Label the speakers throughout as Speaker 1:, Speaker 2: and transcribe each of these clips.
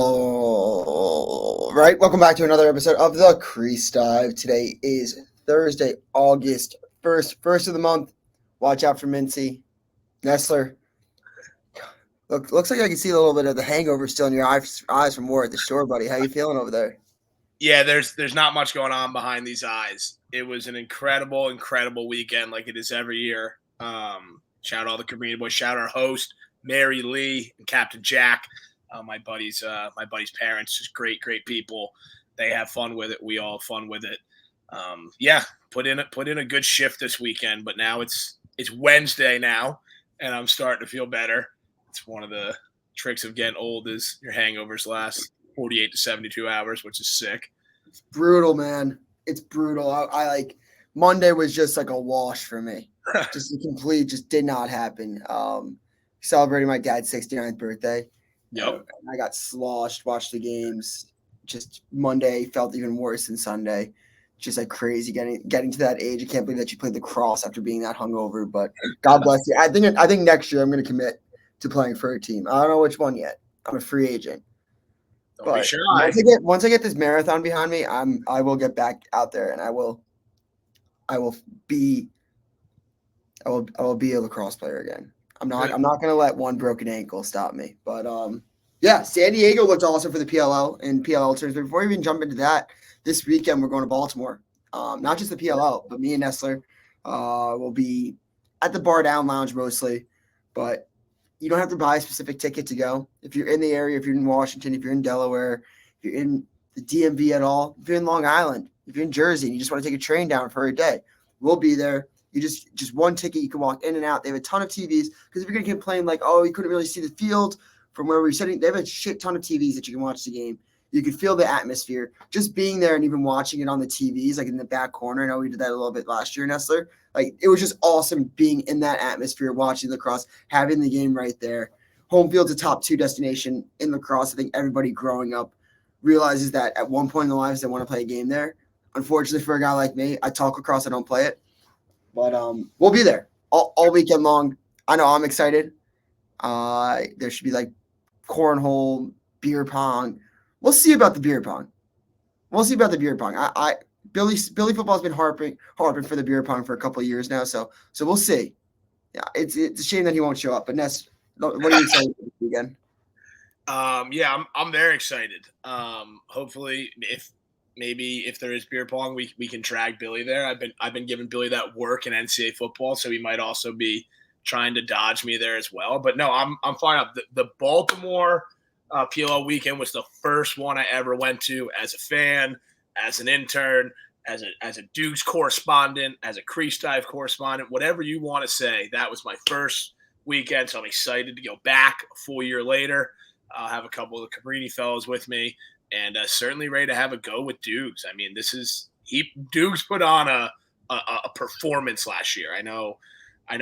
Speaker 1: Oh, right. Welcome back to another episode of the Crease Dive. Today is Thursday, August 1st of the month. Watch out for Mincy. Nestler. Looks like I can see a little bit of the hangover still in your eyes from war at the store, buddy. How you feeling over there?
Speaker 2: Yeah, there's not much going on behind these eyes. It was an incredible weekend, like it is every year. Shout out all the community boys. Shout out our host Mary Lee and Captain Jack, my buddy's parents. Just great people. They have fun with it. We all have fun with it. Yeah, put in a good shift this weekend, but now it's Wednesday now, and I'm starting to feel better. It's one of the tricks of getting old is your hangovers last 48 to 72 hours, which is sick.
Speaker 1: Brutal, man. It's brutal. I like Monday was just like a wash for me. Just a complete, just did not happen. Celebrating my dad's 69th birthday.
Speaker 2: Yep.
Speaker 1: I got sloshed, watched the games. Just Monday felt even worse than Sunday. Just like crazy getting to that age. I can't believe that you played the cross after being that hungover. But God bless you. I think next year I'm going to commit to playing for a team. I don't know which one yet. I'm a free agent.
Speaker 2: Don't be
Speaker 1: But
Speaker 2: shy.
Speaker 1: once I get this marathon behind me, I will get back out there and I will be I will be a lacrosse player again. I'm not gonna let one broken ankle stop me. But yeah, San Diego looked awesome for the PLL and PLL terms. But before we even jump into that, this weekend we're going to Baltimore. Not just the PLL, but me and Nestler will be at the Bar Down Lounge mostly. But you don't have to buy a specific ticket to go. If you're in the area, if you're in Washington, if you're in Delaware, if you're in the DMV at all, if you're in Long Island, if you're in Jersey and you just want to take a train down for a day, we'll be there. You just one ticket, you can walk in and out. They have a ton of TVs because if you're gonna complain like, oh, you couldn't really see the field from where we're sitting, they have a shit ton of TVs that you can watch the game. You can feel the atmosphere. Just being there and even watching it on the TVs, like in the back corner. I know we did that a little bit last year, Nestler. Like it was just awesome being in that atmosphere, watching lacrosse, having the game right there. Home field's a top two destination in lacrosse. I think everybody growing up realizes that at one point in their lives they want to play a game there. Unfortunately for a guy like me, I talk lacrosse, I don't play it. But we'll be there all weekend long. I know I'm excited. There should be like cornhole, beer pong. We'll see about the beer pong. We'll see about the beer pong. Billy football's been harping for the beer pong for a couple of years now, so we'll see. Yeah, it's a shame that he won't show up. But Ness, what are you excited for this weekend?
Speaker 2: Yeah, I'm very excited. Hopefully, if there is beer pong, we can drag Billy there. I've been giving Billy that work in NCAA football, so he might also be trying to dodge me there as well. But no, I'm fine up. The Baltimore PLO weekend was the first one I ever went to as a fan, as an intern, as a Doogs correspondent, as a Crease Dive correspondent, whatever you want to say. That was my first weekend, so I'm excited to go back a full year later. I'll have a couple of the Cabrini fellows with me, and certainly ready to have a go with Dukes. I mean, Dukes put on a performance last year. I know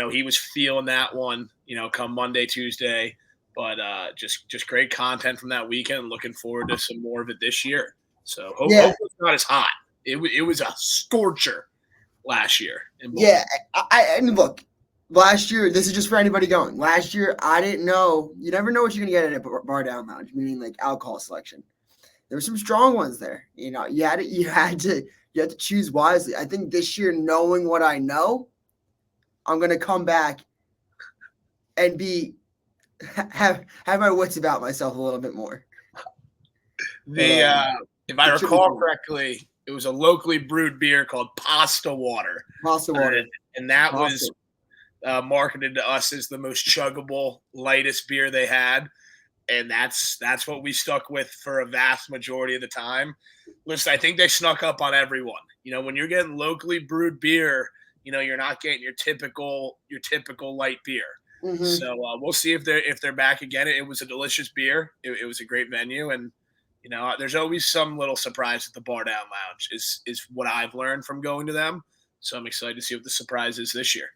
Speaker 2: he was feeling that one, come Monday, Tuesday, but just great content from that weekend. Looking forward to some more of it this year. So
Speaker 1: Yeah,
Speaker 2: hopefully it's not as hot. It was a scorcher last year in Baltimore.
Speaker 1: yeah. And look, last year, this is just for anybody going. Last year, I didn't know. You never know what you're gonna get at a bar down lounge, meaning like alcohol selection. There were some strong ones there. You had to choose wisely. I think this year, knowing what I know, I'm gonna come back and be have my wits about myself a little bit more. But
Speaker 2: If I
Speaker 1: it should be
Speaker 2: recall
Speaker 1: fun.
Speaker 2: correctly, it was a locally brewed beer called Pasta Water,
Speaker 1: Pasta
Speaker 2: uh,
Speaker 1: water.
Speaker 2: and that was
Speaker 1: Pasta.
Speaker 2: marketed to us as the most chuggable, lightest beer they had, and that's what we stuck with for a vast majority of the time. Listen, I think they snuck up on everyone. When you're getting locally brewed beer, you're not getting your typical light beer.
Speaker 1: Mm-hmm.
Speaker 2: So we'll see if they're back again. It was a delicious beer. It was a great venue, and there's always some little surprise at the Bar Down Lounge. Is what I've learned from going to them. So I'm excited to see what the surprise is this year.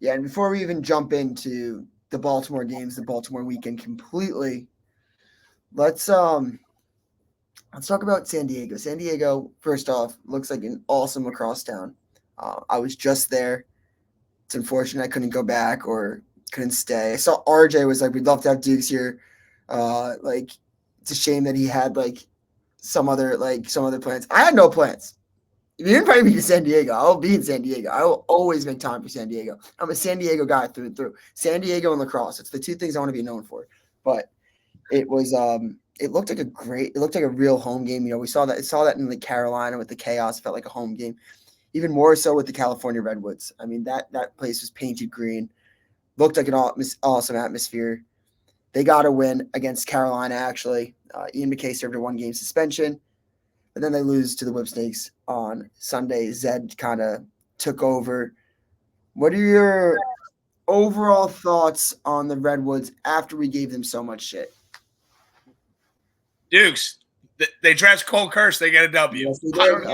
Speaker 1: Yeah, and before we even jump into the Baltimore games, the Baltimore weekend completely, let's um let's talk about San Diego. San Diego, first off, looks like an awesome lacrosse town. I was just there. It's unfortunate I couldn't go back or couldn't stay. I saw RJ was like, "We'd love to have Dukes here." Like it's a shame that he had like some other plans. I had no plans. If you invite me to San Diego, I'll be in San Diego. I will always make time for San Diego. I'm a San Diego guy through and through. San Diego and lacrosse. It's the two things I want to be known for. But it was it looked like a real home game. You know, we saw that in like Carolina with the chaos. It felt like a home game. Even more so with the California Redwoods. I mean, that place was painted green. Looked like an awesome atmosphere. They got a win against Carolina, actually. Ian McKay served a 1-game suspension. But then they lose to the Whipsnakes on Sunday. Zed kind of took over. What are your overall thoughts on the Redwoods after we gave them so much shit?
Speaker 2: Dukes, they dressed Cole Curse. They get a W.
Speaker 1: Yes,
Speaker 2: I don't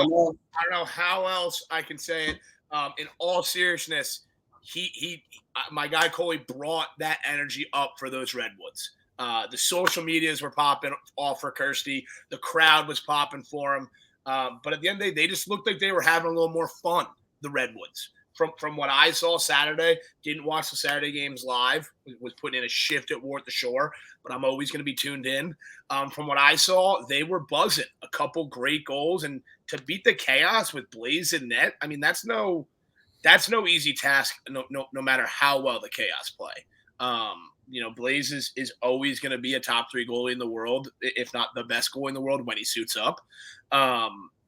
Speaker 2: know how else I can say it. In all seriousness, my guy Coley brought that energy up for those Redwoods. The social medias were popping off for Kirsty. The crowd was popping for him. But at the end of the day, they just looked like they were having a little more fun, the Redwoods. From what I saw Saturday, didn't watch the Saturday games live, was putting in a shift at War at the Shore, but I'm always going to be tuned in. From what I saw, they were buzzing. A couple great goals, and to beat the chaos with Blaze and net, I mean, that's no easy task, no matter how well the chaos play. Blaze is always going to be a top 3 goalie in the world, if not the best goalie in the world when he suits up.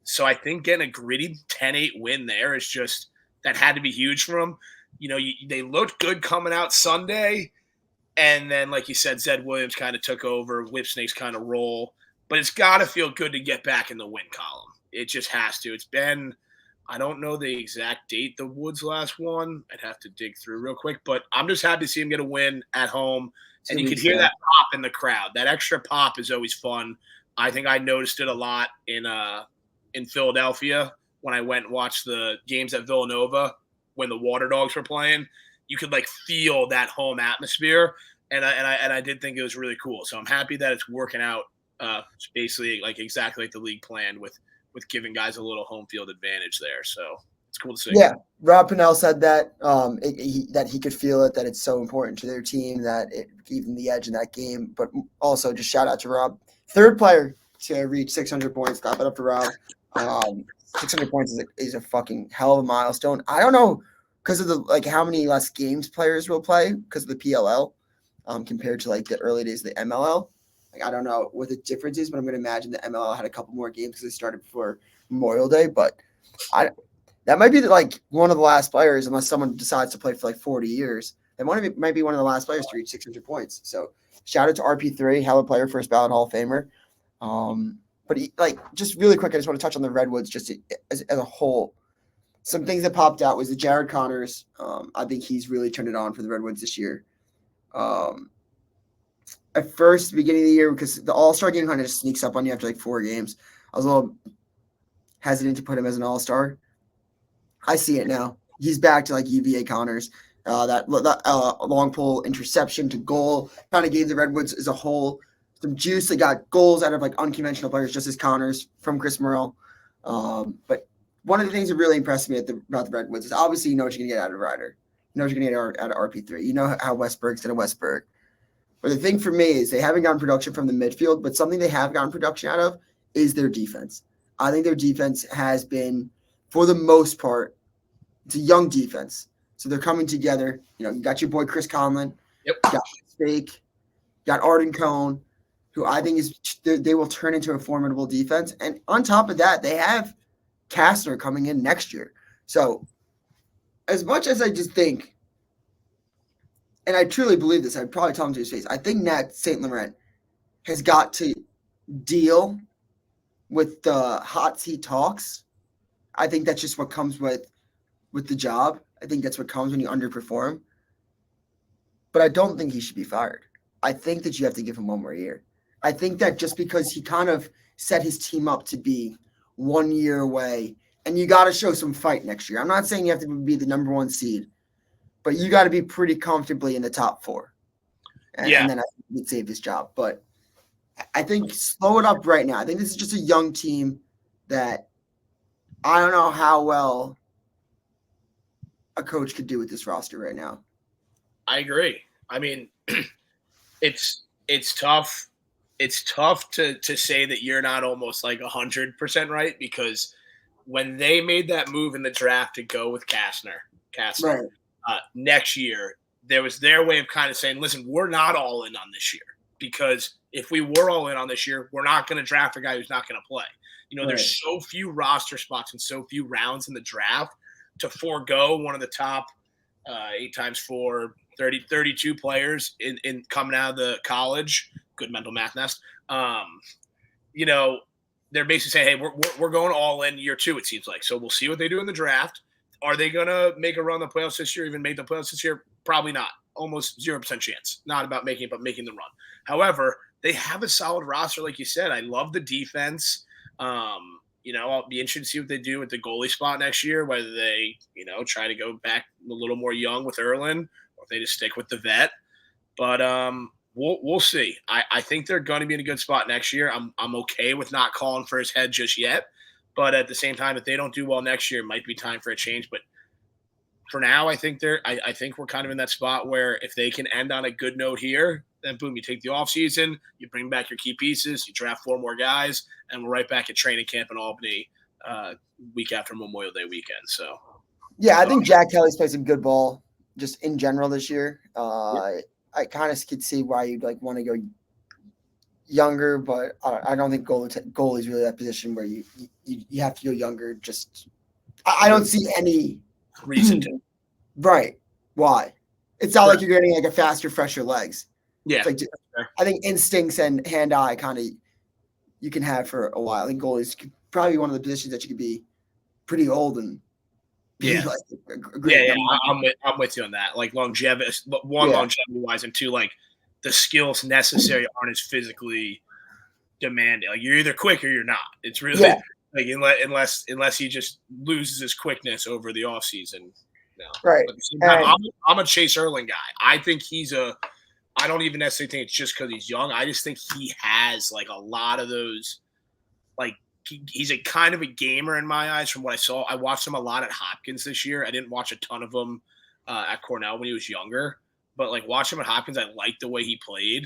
Speaker 2: So I think getting a gritty 10-8 win there is just – that had to be huge for them. They looked good coming out Sunday, and then, like you said, Zed Williams kind of took over, Whipsnakes kind of roll. But it's got to feel good to get back in the win column. It just has to. It's been – I don't know the exact date the Woods last won. I'd have to dig through real quick. But I'm just happy to see him get a win at home. And you could hear that pop in the crowd. That extra pop is always fun. I think I noticed it a lot in Philadelphia when I went and watched the games at Villanova when the Water Dogs were playing. You could like feel that home atmosphere, and I did think it was really cool. So I'm happy that it's working out basically like exactly like the league planned with giving guys a little home field advantage there. So it's cool to see.
Speaker 1: Yeah, Rob Pennell said that that he could feel it, that it's so important to their team that it gave them the edge in that game. But also just shout out to Rob, 3rd player to reach 600 points. Clap it up to Rob. 600 points is a fucking hell of a milestone. I don't know because of the how many less games players will play because of the PLL compared to like the early days of the MLL. Like I don't know what the difference is, but I'm going to imagine the MLL had a couple more games because they started before Memorial Day. But that might be like one of the last players, unless someone decides to play for like 40 years. That might be one of the last players to reach 600 points. So shout out to RP3, hell of a player, first ballot Hall of Famer. But just really quick, I just want to touch on the Redwoods just as a whole. Some things that popped out was the Jared Connors. I think he's really turned it on for the Redwoods this year. At first, beginning of the year, because the All-Star game kind of just sneaks up on you after like 4 games, I was a little hesitant to put him as an All-Star. I see it now. He's back to like UVA Connors. That long pull interception to goal kind of gave the Redwoods as a whole some juice. They got goals out of like unconventional players, just as Connors from Chris Morrell. But one of the things that really impressed me about the Redwoods is obviously you know what you're going to get out of Ryder. You know what you're going to get out of RP3. You know how Westberg's going to Westberg. But the thing for me is they haven't gotten production from the midfield, but something they have gotten production out of is their defense. I think their defense has been, for the most part, it's a young defense. So they're coming together. You know, you got your boy Chris Conlon.
Speaker 2: Yep.
Speaker 1: You got Spake. You got Arden Cohn, who I think they will turn into a formidable defense. And on top of that, they have Kastner coming in next year. So as much as I just think, and I truly believe this, I'd probably tell him to his face, I think Nat St. Laurent has got to deal with the hot seat talks. I think that's just what comes with the job. I think that's what comes when you underperform. But I don't think he should be fired. I think that you have to give him one more year. I think that just because he kind of set his team up to be 1 year away, and you got to show some fight next year. I'm not saying you have to be the number 1 seed, but you got to be pretty comfortably in the top 4. And then I think he'd save his job. But I think slow it up right now. I think this is just a young team that I don't know how well a coach could do with this roster right now.
Speaker 2: I agree. I mean, it's it's tough. It's tough to say that you're not almost like 100% right, because when they made that move in the draft to go with Kastner,
Speaker 1: Right.
Speaker 2: next year, there was their way of kind of saying, listen, we're not all in on this year, because if we were all in on this year, we're not going to draft a guy who's not going to play.
Speaker 1: Right.
Speaker 2: There's so few roster spots and so few rounds in the draft to forego one of the top 8 times 4, 32 players in coming out of the college. Good mental math nest. You know, they're basically saying, hey, we're going all in year 2, it seems like. So we'll see what they do in the draft. Are they going to make a run in the playoffs this year, even make the playoffs this year? Probably not. Almost 0% chance. Not about making it, but making the run. However, they have a solid roster, like you said. I love the defense. I'll be interested to see what they do with the goalie spot next year, whether they, try to go back a little more young with Erlin, or if they just stick with the vet. But we'll see. I think they're going to be in a good spot next year. I'm okay with not calling for his head just yet. But at the same time, if they don't do well next year, it might be time for a change. But for now, I think I think we're kind of in that spot where if they can end on a good note here, then boom, you take the offseason, you bring back your key pieces, you draft 4 more guys, and we're right back at training camp in Albany week after Memorial Day weekend. So,
Speaker 1: yeah, I think Jack Kelly's played some good ball just in general this year.
Speaker 2: Yeah.
Speaker 1: I kind of could see why you'd want to go younger, but I don't think goalie is really that position where you have to go younger. Just I don't see any
Speaker 2: reason to.
Speaker 1: Right. Why? It's not like you're getting a faster, fresher legs.
Speaker 2: Yeah.
Speaker 1: It's I think instincts and hand-eye kind of you can have for a while. I think goalies could probably be one of the positions that you could be pretty old and
Speaker 2: yeah. I'm with you on that. Like longevity, longevity-wise, and 2, like the skills necessary aren't as physically demanding. Like you're either quick or you're not. It's really like unless he just loses his quickness over the offseason. No.
Speaker 1: Right.
Speaker 2: But at the same time, I'm a Chase Erling guy. I think I don't even necessarily think it's just because he's young. I just think he has like a lot of those, like he's a kind of a gamer in my eyes from what I saw. I watched him a lot at Hopkins this year. I didn't watch a ton of him at Cornell when he was younger, but like watching him at Hopkins, I liked the way he played.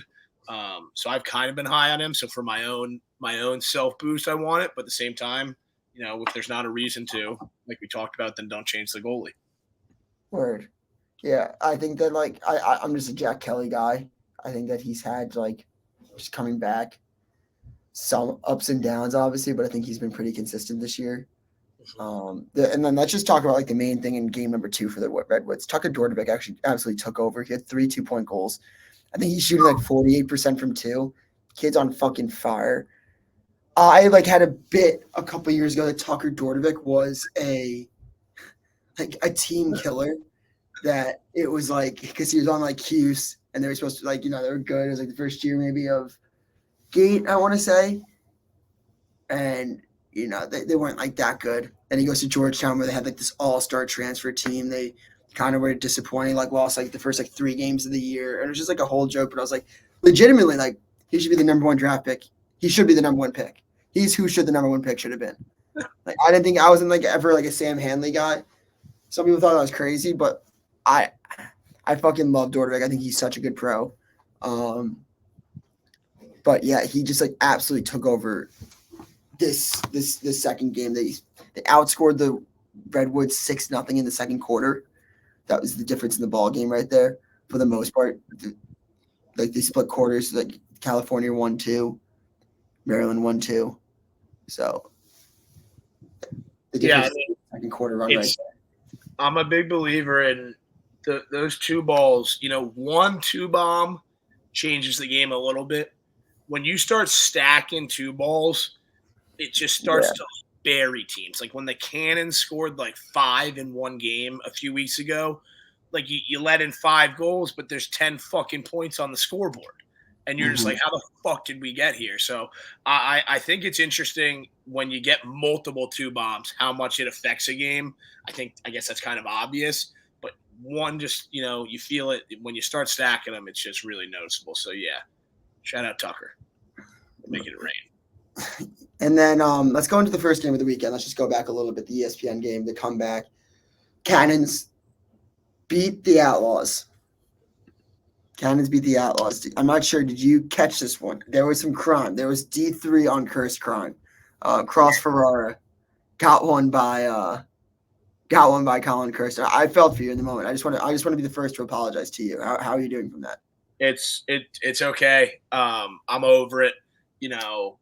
Speaker 2: So I've kind of been high on him. So for my own self boost, I want it. But at the same time, if there's not a reason to, like we talked about, then don't change the goalie.
Speaker 1: Word. Yeah, I think that I'm just a Jack Kelly guy. I think that he's had just coming back, some ups and downs, obviously, but I think he's been pretty consistent this year. And then let's just talk about the main thing in game number 2 for the Redwoods. Tucker Dordevic actually absolutely took over. He had 3 2-point goals. I think he's shooting 48% from 2. Kid's on fucking fire. I had a bit a couple years ago that Tucker Dordevic was a team killer. That it was because he was on Hughes and they were supposed to they were good. It was the first year maybe of Gate, I want to say. And they weren't that good. Then he goes to Georgetown where they had this all-star transfer team. They kind of were disappointing, lost the first 3 games of the year. And it was just a whole joke. But I was legitimately he should be the number 1 draft pick. He should be the number 1 pick. He's who should the number 1 pick should have been. I didn't think I wasn't ever a Sam Hanley guy. Some people thought I was crazy, but I fucking love Dordevic. I think he's such a good pro. But yeah, he just absolutely took over this second game. They outscored the Redwoods 6-0 in the second quarter. That was the difference in the ball game right there for the most part. They split quarters. California 1-2, Maryland 1-2. So the difference in the second quarter run right there.
Speaker 2: I'm a big believer in those 2 balls. 1-2 bomb changes the game a little bit. When you start stacking 2 balls, it just starts to bury teams. When the Cannons scored 5 in one game a few weeks ago, you let in 5 goals, but there's 10 fucking points on the scoreboard. And you're just how the fuck did we get here? So I think it's interesting when you get multiple 2 bombs, how much it affects a game. I guess that's kind of obvious, but one just, you feel it when you start stacking them. It's just really noticeable. So yeah, shout out Tucker. Making it rain.
Speaker 1: And then let's go into the first game of the weekend. Let's just go back a little bit. The ESPN game, the comeback. Cannons beat the Outlaws Cannons beat the Outlaws. I'm not sure. Did you catch this one? There was some crime. There was D3 on Cursed crime. Cross Ferrara got one by Colin Curse. I felt for you in the moment. I just want to be the first to apologize to you. How are you doing from that?
Speaker 2: It's okay. I'm over it. You know,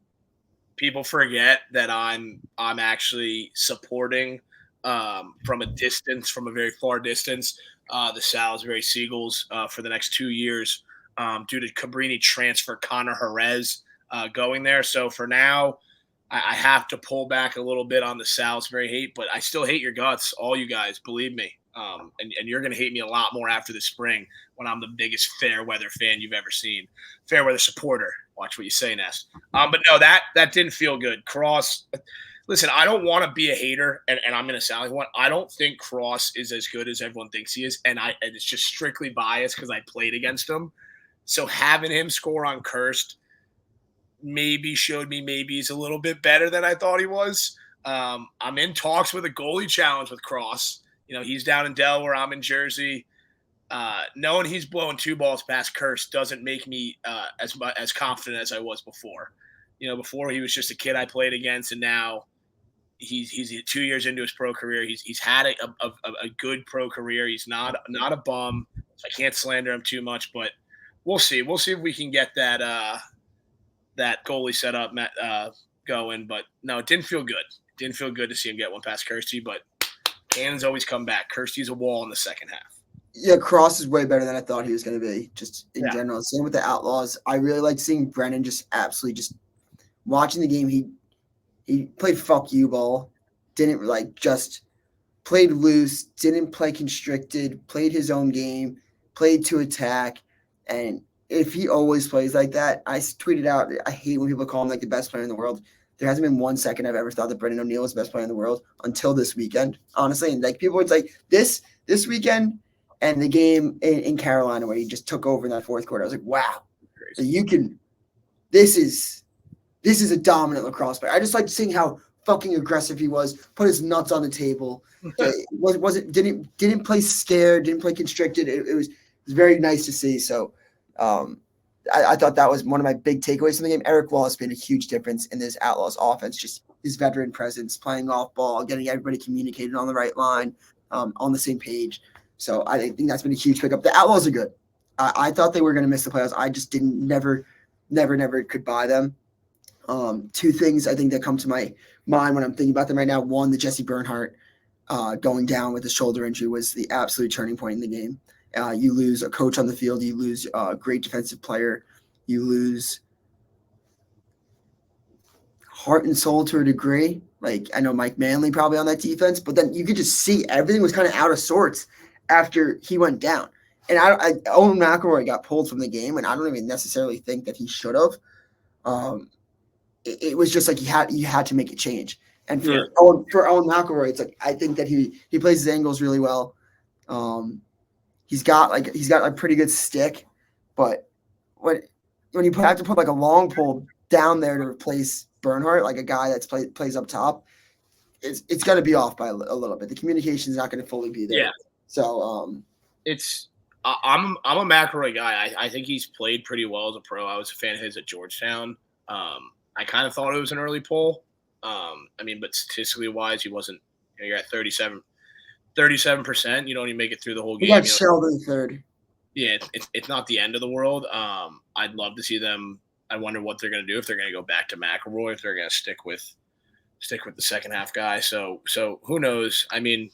Speaker 2: people forget that I'm actually supporting from a distance, from a very far distance, the Salisbury Seagulls for the next 2 years due to Cabrini transfer Connor Jerez going there. So for now, I have to pull back a little bit on the Salisbury hate, but I still hate your guts, all you guys, believe me. And you're going to hate me a lot more after the spring when I'm the biggest fair weather fan you've ever seen. Fair weather supporter. Watch what you say, Nest. But no, that didn't feel good. Cross, listen, I don't want to be a hater, and I'm going to sound like one. I don't think Cross is as good as everyone thinks he is, and it's just strictly biased because I played against him. So having him score on Cursed maybe showed me maybe he's a little bit better than I thought he was. I'm in talks with a goalie challenge with Cross. You know, he's down in Delaware. I'm in Jersey. Knowing he's blowing 2 balls past Curse doesn't make me as confident as I was before. You know, before he was just a kid I played against, and now he's 2 years into his pro career. He's had a good pro career. He's not a bum. So I can't slander him too much, but we'll see. We'll see if we can get that goalie set up going. But no, it didn't feel good. It didn't feel good to see him get one past Kirsty, but cannons always come back. Kirsty's a wall in the second half.
Speaker 1: Yeah, Cross is way better than I thought he was going to be, just in general. Same with the Outlaws. I really liked seeing Brennan just absolutely just watching the game. He played fuck you ball, didn't just played loose, didn't play constricted, played his own game, played to attack. And if he always plays like that, I tweeted out, I hate when people call him like the best player in the world. There hasn't been 1 second I've ever thought that Brendan O'Neill was the best player in the world until this weekend, honestly. And like people would say this weekend and the game in Carolina where he just took over in that fourth quarter. I was like, wow, so you can. This is a dominant lacrosse player. I just liked seeing how fucking aggressive he was. Put his nuts on the table. Didn't play scared. Didn't play constricted. It was very nice to see. So. I thought that was one of my big takeaways from the game. Eric Wallace made a huge difference in this Outlaws offense, just his veteran presence, playing off ball, getting everybody communicated on the right line, on the same page. So I think that's been a huge pickup. The Outlaws are good. I thought they were going to miss the playoffs. I just never could buy them. 2 things I think that come to my mind when I'm thinking about them right now. One, the Jesse Bernhardt going down with a shoulder injury was the absolute turning point in the game. You lose a coach on the field. You lose a great defensive player. You lose heart and soul to a degree. Like, I know Mike Manley probably on that defense, but then you could just see everything was kind of out of sorts after he went down. And Owen McElroy got pulled from the game, and I don't even necessarily think that he should have. It was just like you had to make a change. And for Owen McElroy, it's like I think that he plays his angles really well. He's got a pretty good stick, but when you have to put like a long pole down there to replace Bernhardt, like a guy that's plays up top, it's going to be off by a little bit. The communication is not going to fully be there.
Speaker 2: Yeah.
Speaker 1: So
Speaker 2: I'm a McElroy guy. I think he's played pretty well as a pro. I was a fan of his at Georgetown. I kind of thought it was an early poll. But statistically wise, he wasn't. You're at 37%. You don't even make it through the whole game.
Speaker 1: We got Sheldon third.
Speaker 2: Yeah, it's not the end of the world. I'd love to see them. I wonder what they're going to do, if they're going to go back to McElroy, if they're going to stick with the second half guy. So who knows? I mean,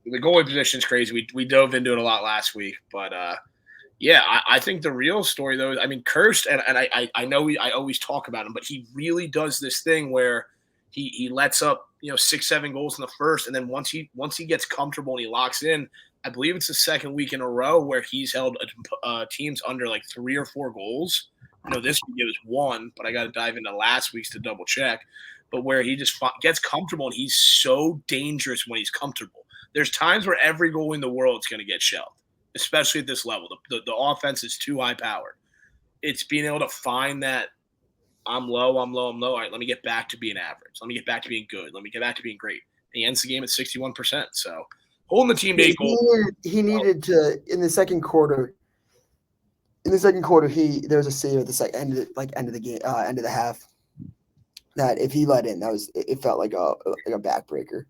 Speaker 2: the goalie position is crazy. We dove into it a lot last week, but I think the real story though, I mean, Cursed, and I know I always talk about him, but he really does this thing where he lets up 6-7 goals in the first, and then once he gets comfortable and he locks in, I believe it's the second week in a row where he's held teams under like 3 or 4 goals. This week it was 1, but I got to dive into last week's to double check. But where he just gets comfortable, and he's so dangerous when he's comfortable. There's times where every goal in the world is going to get shelled, especially at this level. The offense is too high powered. It's being able to find that I'm low. All right, let me get back to being average. Let me get back to being good. Let me get back to being great. And he ends the game at 61%. So holding the team to 8 goals.
Speaker 1: He needed to, in the second quarter, in the second quarter, there was a save at the end of the game, end of the half. That if he let in, it felt like a backbreaker,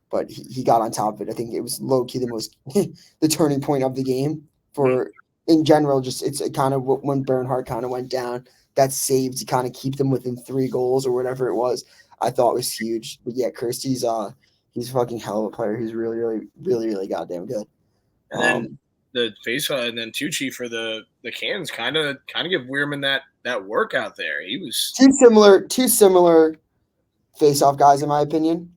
Speaker 1: but he got on top of it. I think it was low key the most the turning point of the game for in general. Just it's kind of when Bernhardt kind of went down, that saved to kind of keep them within 3 goals or whatever it was. I thought was huge. But yeah, Kirsty's he's a fucking hell of a player. He's really, really, really, really goddamn good.
Speaker 2: And then the face and then Tucci for the Cans kind of give Weirman that work out there. He was
Speaker 1: two similar face-off guys in my opinion.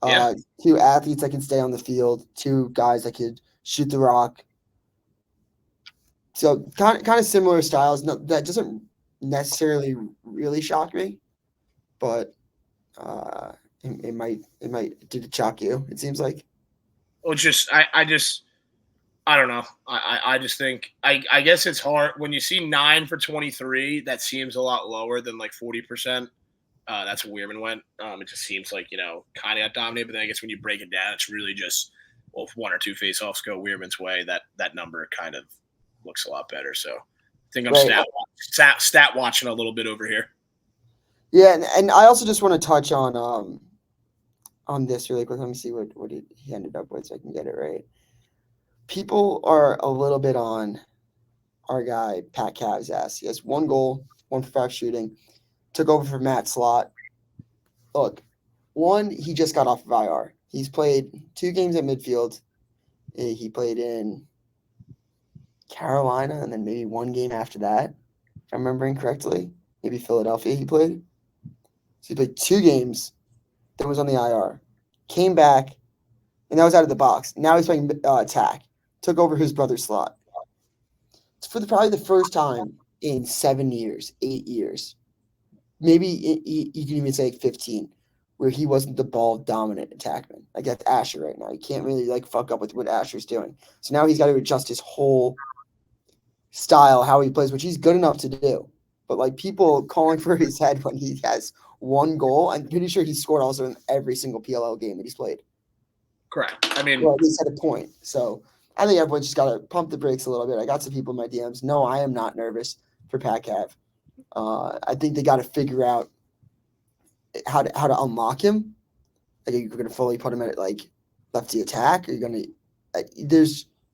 Speaker 2: Yeah.
Speaker 1: 2 athletes that can stay on the field, 2 guys that could shoot the rock. So kind of similar styles. No, that doesn't necessarily really shock me, but it might did it shock you? It seems like.
Speaker 2: Well, I don't know. I just think I guess it's hard when you see 9 for 23. That seems a lot lower than like 40%. That's where Weirman went. It just seems like kind of got dominated. But then I guess when you break it down, it's really just if 1 or 2 faceoffs go Weirman's way, that number kind of looks a lot better. So I think I'm stat watching a little bit over here.
Speaker 1: Yeah, and I also just want to touch on this really quick. Let me see what he ended up with so I can get it right. People are a little bit on our guy Pat Cav's ass. He has 1 goal, 1 for 5 shooting. Took over for Matt Slott. Look, 1, he just got off of IR. He's played 2 games at midfield. He played in Carolina and then maybe 1 game after that, if I'm remembering correctly. Maybe Philadelphia he played. So he played 2 games, then was on the IR. Came back, and that was out of the box. Now he's playing attack. Took over his brother's slot. It's for probably the first time in 7 years, 8 years. Maybe you can even say 15, where he wasn't the ball dominant attackman. Like that's Asher right now. You can't really fuck up with what Asher's doing. So now he's got to adjust his whole style, how he plays, which he's good enough to do. But people calling for his head when he has 1 goal, I'm pretty sure he scored also in every single PLL game that he's played.
Speaker 2: Correct. I mean,
Speaker 1: well, at least at a point. So I think everyone just got to pump the brakes a little bit. I got some people in my DMs. No, I am not nervous for Pat Cav. I think they got to figure out how to unlock him. Like, are you going to fully put him at lefty attack? Are you going to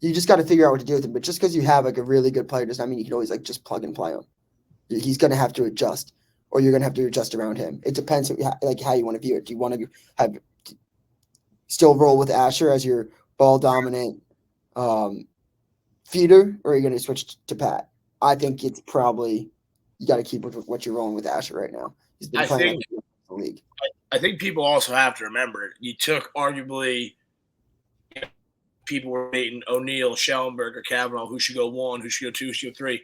Speaker 1: you just got to figure out what to do with him. But just because you have a really good player does not mean you can always just plug and play him. He's going to have to adjust, or you're going to have to adjust around him. It depends how you want to view it. Do you want to still roll with Asher as your ball dominant feeder, or are you going to switch to Pat? I think it's probably you got to keep with what you're rolling with Asher right now. He's been playing in the league.
Speaker 2: I think people also have to remember you took arguably people were debating O'Neal, Schellenberg, or Kavanaugh, who should go 1, who should go 2, who should go 3.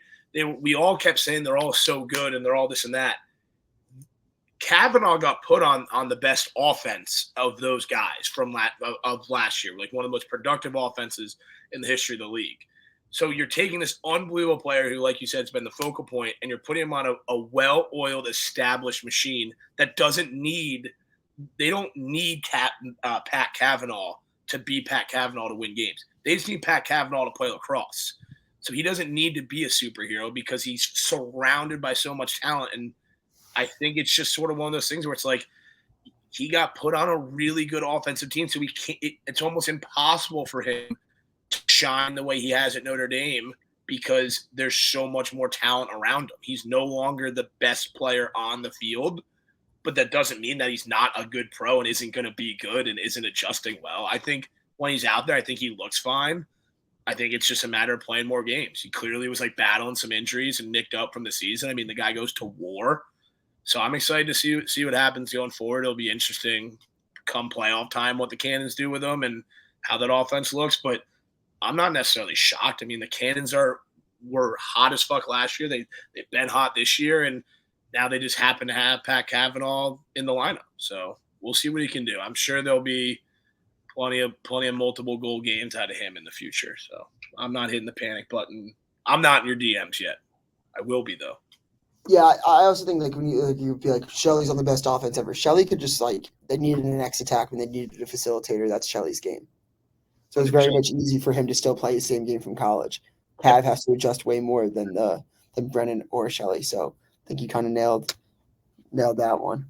Speaker 2: We all kept saying they're all so good and they're all this and that. Kavanaugh got put on the best offense of those guys from last year, one of the most productive offenses in the history of the league. So you're taking this unbelievable player who, like you said, has been the focal point, and you're putting him on a well-oiled, established machine that they don't need Pat Cavanaugh to be Pat Cavanaugh to win games. They just need Pat Cavanaugh to play lacrosse. So he doesn't need to be a superhero because he's surrounded by so much talent. And I think it's just sort of one of those things where it's he got put on a really good offensive team. So it's almost impossible for him to shine the way he has at Notre Dame because there's so much more talent around him. He's no longer the best player on the field, but that doesn't mean that he's not a good pro and isn't going to be good and isn't adjusting well. I think when he's out there, I think he looks fine. I think it's just a matter of playing more games. He clearly was battling some injuries and nicked up from the season. I mean, the guy goes to war. So I'm excited to see what happens going forward. It'll be interesting come playoff time what the Cannons do with him and how that offense looks. But I'm not necessarily shocked. I mean, the Cannons were hot as fuck last year. They've been hot this year, and now they just happen to have Pat Cavanaugh in the lineup. So we'll see what he can do. I'm sure there'll be plenty of multiple goal games out of him in the future. So I'm not hitting the panic button. I'm not in your DMs yet. I will be though.
Speaker 1: Yeah, I also think when you be Shelley's on the best offense ever. Shelley could just they needed an X attack when they needed a facilitator. That's Shelley's game. So it's very much easy for him to still play the same game from college. Cav has to adjust way more than Brennan or Shelley. So I think you kind of nailed that one.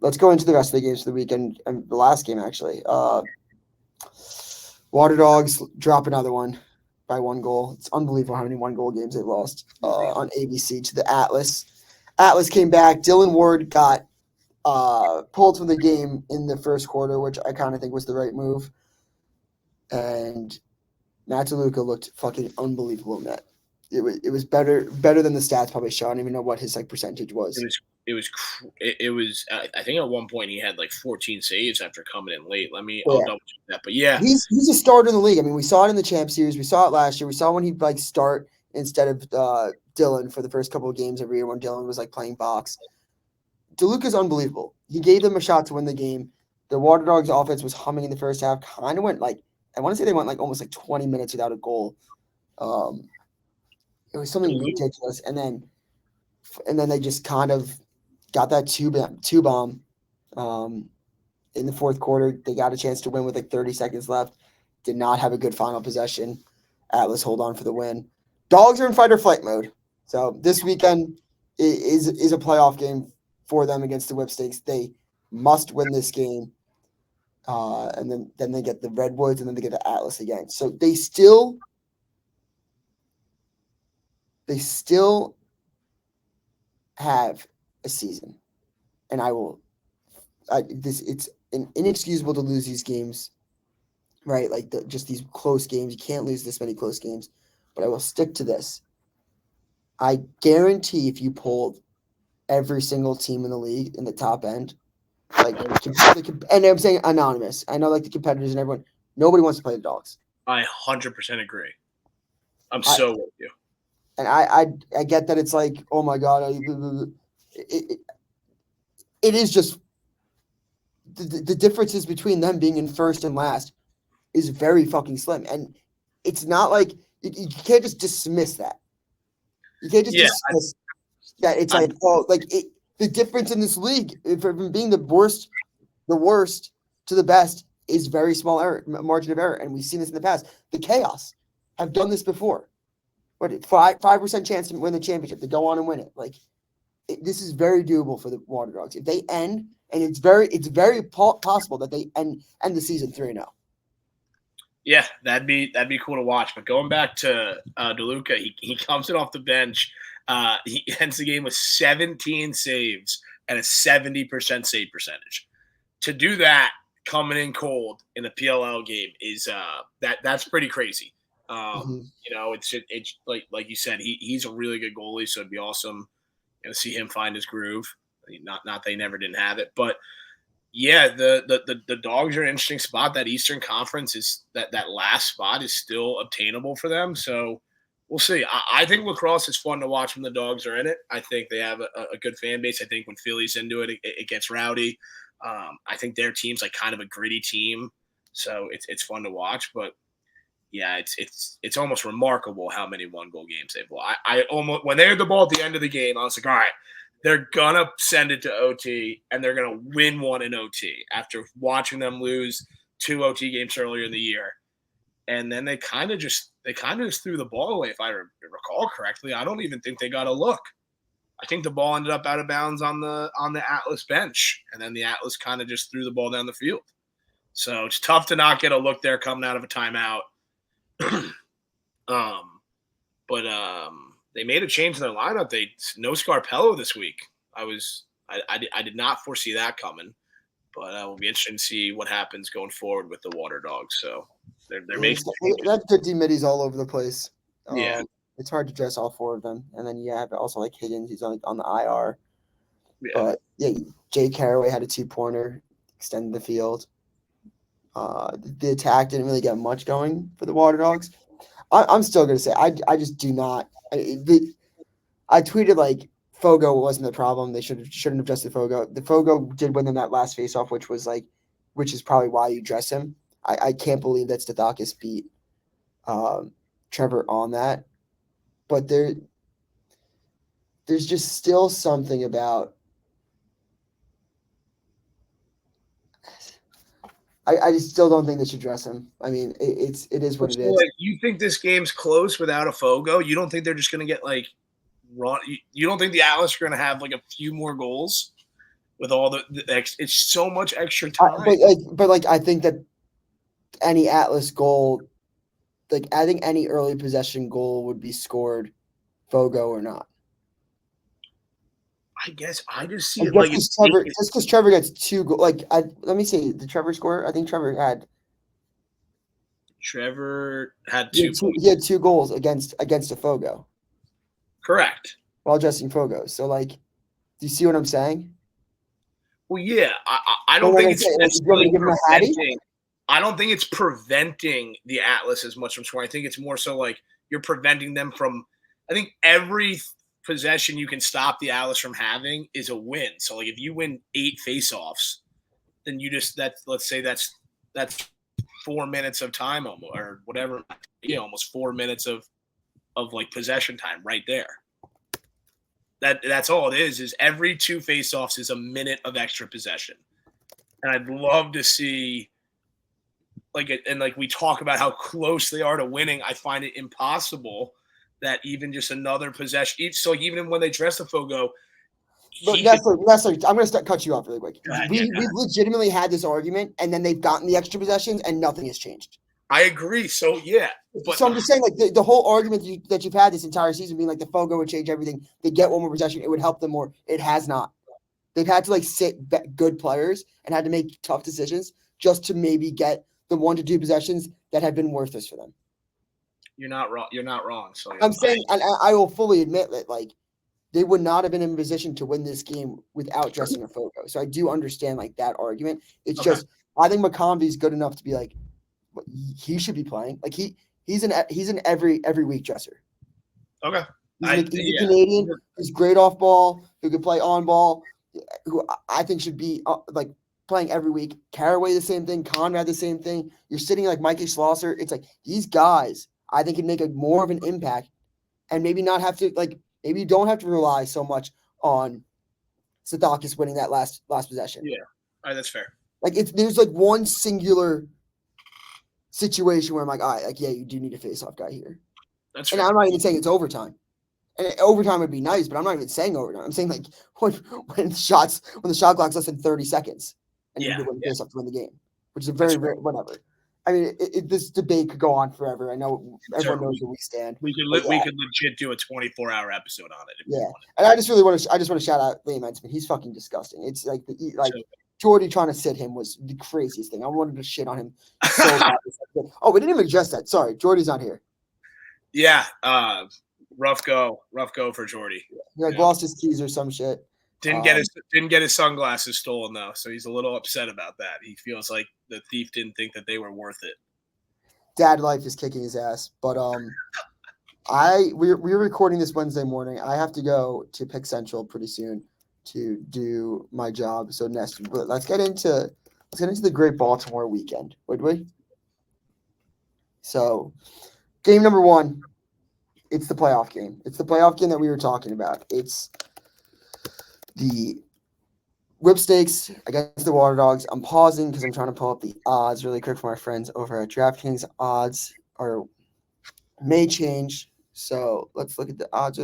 Speaker 1: Let's go into the rest of the games for the weekend and the last game actually. Water Dogs drop another one by 1 goal. It's unbelievable how many 1-goal games they lost on ABC to the Atlas. Atlas came back. Dylan Ward got pulled from the game in the first quarter, which I kind of think was the right move. And Matt DeLuca looked fucking unbelievable in that. It was better than the stats probably show. I don't even know what his percentage was.
Speaker 2: It was. I think at one point he had 14 saves after coming in late. I'll double check that. But yeah,
Speaker 1: he's a starter in the league. I mean, we saw it in the Champ Series. We saw it last year. We saw when he'd start instead of Dylan for the first couple of games every year when Dylan was playing box. DeLuca's unbelievable. He gave them a shot to win the game. The Water Dogs offense was humming in the first half. Kind of went I want to say they went almost 20 minutes without a goal. It was something ridiculous, and then they just kind of got that two bomb. In the fourth quarter, they got a chance to win with 30 seconds left. Did not have a good final possession. Atlas hold on for the win. Dogs are in fight or flight mode. So this weekend is a playoff game for them against the Whipstakes. They must win this game. And then they get the Redwoods, and then they get the Atlas again. So they still have a season. And it's inexcusable to lose these games, right? Just these close games. You can't lose this many close games. But I will stick to this. I guarantee if you pulled every single team in the league in the top end, and I'm saying anonymous. I know the competitors and everyone, nobody wants to play the Dogs.
Speaker 2: I 100% agree. I'm so with you.
Speaker 1: And I get that it's oh my God. It is just the differences between them being in first and last is very fucking slim. And it's not you can't just dismiss that. You can't just dismiss that it's the difference in this league from being the worst to the best is very small margin of error. And we've seen this in the past. The Chaos have done this before. What 5% chance to win the championship, to go on and win it. This is very doable for the Water Dogs. If they end, and it's very possible that they end the season 3-0.
Speaker 2: Yeah, that'd be cool to watch. But going back to DeLuca, he comes in off the bench. He ends the game with 17 saves and a 70% save percentage. To do that coming in cold in a PLL game is that's pretty crazy. It's like you said, he's a really good goalie, so it'd be awesome to see him find his groove. Not that he never didn't have it, but yeah, the Dogs are an interesting spot. That Eastern Conference is that last spot is still obtainable for them. So we'll see. I think lacrosse is fun to watch when the Dogs are in it. I think they have a good fan base. I think when Philly's into it, it gets rowdy. I think their team's kind of a gritty team, so it's fun to watch. But yeah, it's almost remarkable how many 1-goal games they've won. I almost, when they had the ball at the end of the game, I was like, all right, they're gonna send it to OT and they're gonna win one in OT after watching them lose 2 OT games earlier in the year. And then they kind of just threw the ball away, if I recall correctly. I don't even think they got a look. I think the ball ended up out of bounds on the Atlas bench, and then the Atlas kind of just threw the ball down the field. So it's tough to not get a look there coming out of a timeout. But they made a change in their lineup. No Scarpello this week. I did not foresee that coming, but it will be interesting to see what happens going forward with the Water Dogs. So they're making
Speaker 1: that's 50 middies all over the place.
Speaker 2: Yeah,
Speaker 1: it's hard to dress all 4 of them, and then you have also Higgins, he's on the IR.
Speaker 2: Yeah.
Speaker 1: But yeah, Jay Caraway had a 2-pointer, extended the field. The attack didn't really get much going for the Water Dogs. I'm still going to say I just do not. I tweeted Fogo wasn't the problem. They shouldn't have dressed the Fogo. The Fogo did win them that last faceoff, which is probably why you dress him. I can't believe that Stathakis beat Trevor on that. But there's just still something about. I just still don't think they should dress him. I mean, it is what it is.
Speaker 2: Like, you think this game's close without a Fogo? You don't think they're just going to get like run? You don't think the Atlas are going to have like a few more goals with all the it's so much extra time.
Speaker 1: But I think that any Atlas goal, like I think any early possession goal would be scored, Fogo or not.
Speaker 2: I guess I just see it like
Speaker 1: just because Trevor gets 2 goals. Let me see. Did Trevor score? I think Trevor had
Speaker 2: 2.
Speaker 1: He had 2 goals against a Fogo.
Speaker 2: Correct.
Speaker 1: While dressing Fogo. So do you see what I'm saying?
Speaker 2: Well, yeah. I don't think it's preventing. I don't think it's preventing the Atlas as much from scoring. I think it's more so like you're preventing them from. I think every possession you can stop the Atlas from having is a win. So like if you win 8 faceoffs, then let's say that's 4 minutes of time or whatever, almost 4 minutes of like possession time right there. That's all it is every 2 faceoffs is a minute of extra possession. And I'd love to see like we talk about how close they are to winning. I find it impossible that even just another possession. So even when they dress the Fogo,
Speaker 1: Leslie, I'm going to cut you off really quick. We've legitimately had this argument, and then they've gotten the extra possessions, and nothing has changed.
Speaker 2: I agree. So, yeah.
Speaker 1: So I'm just saying, the whole argument that you've had this entire season being like the Fogo would change everything. They get one more possession. It would help them more. It has not. They've had to, sit good players and had to make tough decisions just to maybe get the 1 to 2 possessions that have been worthless for them.
Speaker 2: You're not wrong. You're not wrong. So
Speaker 1: I'm saying, and I will fully admit that, they would not have been in a position to win this game without dressing a Fogo. So I do understand that argument. It's just I think McConvey's good enough to be he should be playing. He's an every week dresser.
Speaker 2: Okay.
Speaker 1: He's a Canadian. He's great off ball. Who could play on ball. Who I think should be playing every week. Caraway the same thing. Conrad the same thing. You're sitting like Mikey Schlosser. It's these guys I think can make more of an impact, and maybe not have to maybe you don't have to rely so much on Sadakis winning that last possession.
Speaker 2: Yeah, that's fair.
Speaker 1: There's one singular situation where I'm all right, yeah, you do need a face-off guy here.
Speaker 2: That's
Speaker 1: and
Speaker 2: fair.
Speaker 1: I'm not even saying it's overtime. And overtime would be nice, but I'm not even saying overtime. I'm saying when the shot clock's less than 30 seconds and you need to win the face-off to win the game, which is a very whatever. I mean, this debate could go on forever. I know everyone knows where we stand.
Speaker 2: We could legit do a 24-hour episode on it.
Speaker 1: Yeah, and I just want to shout out Liam Ensman. He's fucking disgusting. It's Jordy trying to sit him was the craziest thing. I wanted to shit on him so bad. Oh, we didn't even address that. Sorry, Jordy's not here.
Speaker 2: Yeah, rough go for Jordy.
Speaker 1: He lost his keys or some shit.
Speaker 2: Didn't get his sunglasses stolen though, so he's a little upset about that. He feels like the thief didn't think that they were worth it.
Speaker 1: Dad life is kicking his ass, but we're recording this Wednesday morning. I have to go to Pick Central pretty soon to do my job. So Nest, but let's get into the Great Baltimore weekend, would we? So, game number 1, it's the playoff game. It's the playoff game that we were talking about. It's the whip stakes against the Water Dogs. I'm pausing because I'm trying to pull up the odds really quick for my friends over at DraftKings. Odds may change. So let's look at the odds.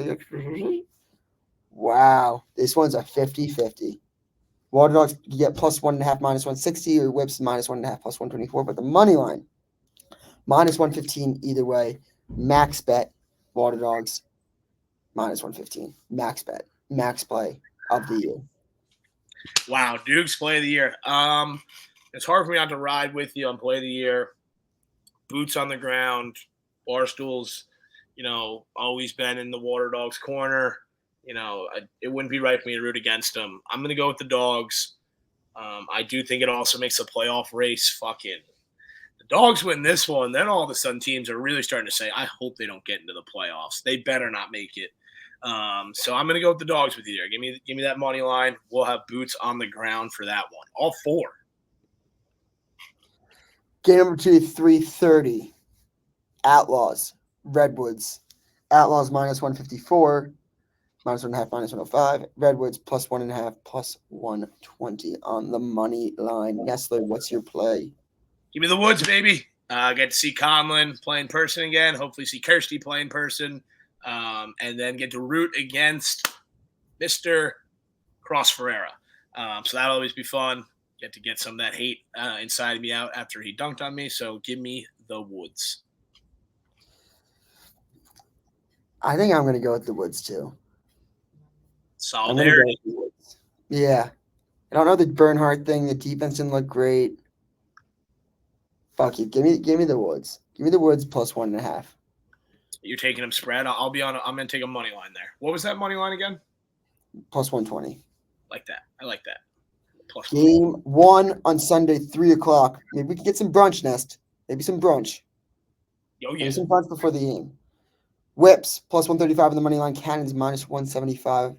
Speaker 1: Wow. This one's a 50-50. Water Dogs you get plus 1.5 minus 160 or whips minus 1.5 plus 124. But the money line minus 115 either way. Max bet Water Dogs minus 115. Max bet. Max play of the year.
Speaker 2: Wow, Doogs play of the year. It's hard for me not to ride with you on play of the year. Boots on the ground, Barstool's, always been in the Water Dogs corner. It wouldn't be right for me to root against them. I'm going to go with the Dogs. I do think it also makes the playoff race fucking. The Dogs win this one, then all of a sudden teams are really starting to say, I hope they don't get into the playoffs. They better not make it. So I'm going to go with the Dogs with you there. Give me that money line. We'll have Boots on the ground for that one. All 4.
Speaker 1: Game number 2, 3:30. Outlaws, Redwoods. Outlaws minus 154, minus 1.5, minus 105. Redwoods plus 1.5, plus 120 on the money line. Nestler, what's your play?
Speaker 2: Give me the Woods, baby. Get to see Conlon play in person again. Hopefully see Kirsty play in person. And then get to root against Mr. Cross Ferreira. So that'll always be fun. Get to get some of that hate inside of me out after he dunked on me. So give me the Woods.
Speaker 1: I think I'm going to go with the Woods too.
Speaker 2: Solidarity.
Speaker 1: Yeah. I don't know the Bernhardt thing. The defense didn't look great. Fuck it. Give me the Woods. Give me the Woods plus 1.5.
Speaker 2: You're taking them spread. I'm going to take a money line there. What was that money line again?
Speaker 1: Plus 120.
Speaker 2: Like that. I like that. Plus
Speaker 1: Game 1 on Sunday, 3:00. Maybe we can get some brunch, Nest. Maybe some brunch.
Speaker 2: Oh, yeah.
Speaker 1: Maybe some brunch before the game. Whips plus 135 on the money line. Cannons minus 175.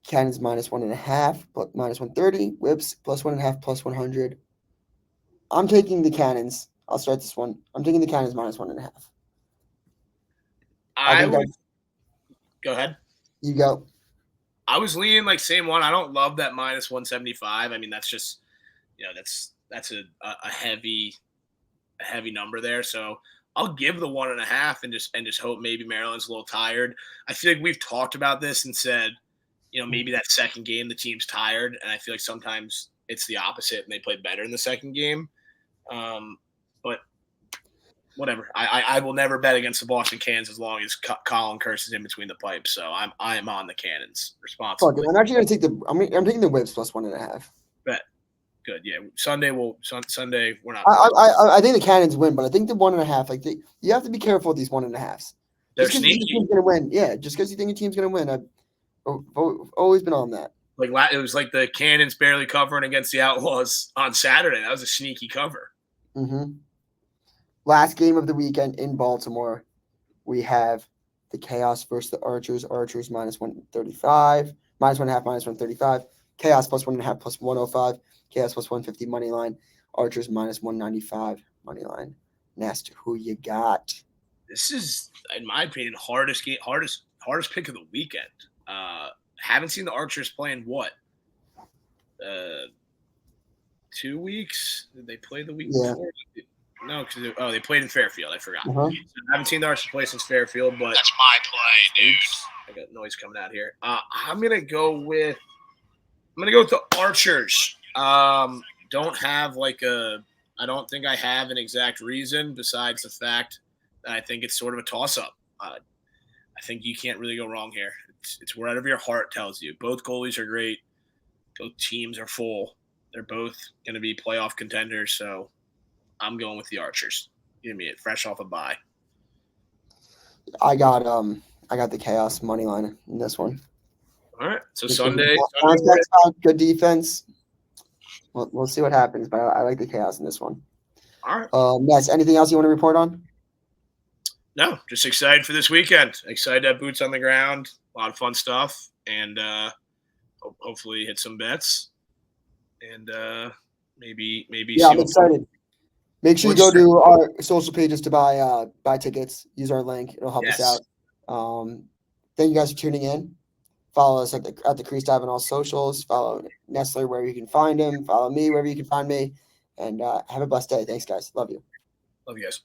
Speaker 1: Cannons minus 1.5, but minus 130. Whips plus 1.5, plus 100. I'm taking the Cannons. I'll start this one. I'm taking the Cannons minus 1.5.
Speaker 2: Go ahead.
Speaker 1: You go.
Speaker 2: I was leaning like same one. I don't love that minus 175. I mean, that's just, that's a heavy number there. So I'll give the 1.5 and just hope maybe Maryland's a little tired. I feel like we've talked about this and said, maybe that second game the team's tired, and I feel like sometimes it's the opposite and they play better in the second game. But whatever. I will never bet against the Boston Cannons as long as Colin curses in between the pipes. So I'm on the Cannons responsibly.
Speaker 1: I'm actually gonna take I'm taking the Whips plus 1.5.
Speaker 2: Bet. Good. Yeah. Sunday we're not.
Speaker 1: I think the Cannons win, but I think the 1.5. You have to be careful with these 1.5s.
Speaker 2: They're
Speaker 1: just
Speaker 2: sneaky.
Speaker 1: The team's gonna win. Yeah, just because you think your team's gonna win. I've always been on that.
Speaker 2: Like it was like the Cannons barely covering against the Outlaws on Saturday. That was a sneaky cover.
Speaker 1: Mm-hmm. Last game of the weekend in Baltimore, we have the Chaos versus the Archers. Archers minus 135, minus 1.5, minus 135. Chaos plus 1.5, plus 105. Chaos plus 150 money line. Archers minus 195 money line. Nest, who you got?
Speaker 2: This is, in my opinion, hardest pick of the weekend. Haven't seen the Archers play in what? 2 weeks? Did they play the week before? No, because they played in Fairfield. I forgot.
Speaker 1: Uh-huh.
Speaker 2: So I haven't seen the Archers play since Fairfield, but
Speaker 3: that's my play, dude.
Speaker 2: I got noise coming out here. I'm gonna go with the Archers. Don't have I don't think I have an exact reason besides the fact that I think it's sort of a toss-up. I think you can't really go wrong here. It's wherever your heart tells you. Both goalies are great. Both teams are full. They're both going to be playoff contenders, so I'm going with the Archers. Give me it fresh off a bye.
Speaker 1: I got the Chaos money line in this one.
Speaker 2: All right, so Sunday
Speaker 1: good defense. We'll see what happens, but I like the Chaos in this one.
Speaker 2: All right.
Speaker 1: Yes. Anything else you want to report on?
Speaker 2: No, just excited for this weekend. Excited to have boots on the ground. A lot of fun stuff, and hopefully hit some bets, and maybe.
Speaker 1: Yeah, I'm excited. Make sure you go to our social pages to buy tickets. Use our link; it'll help us out. Thank you guys for tuning in. Follow us at the Crease Dive on all socials. Follow Nestler wherever you can find him. Follow me wherever you can find me. And have a blessed day. Thanks, guys. Love you.
Speaker 2: Love you guys.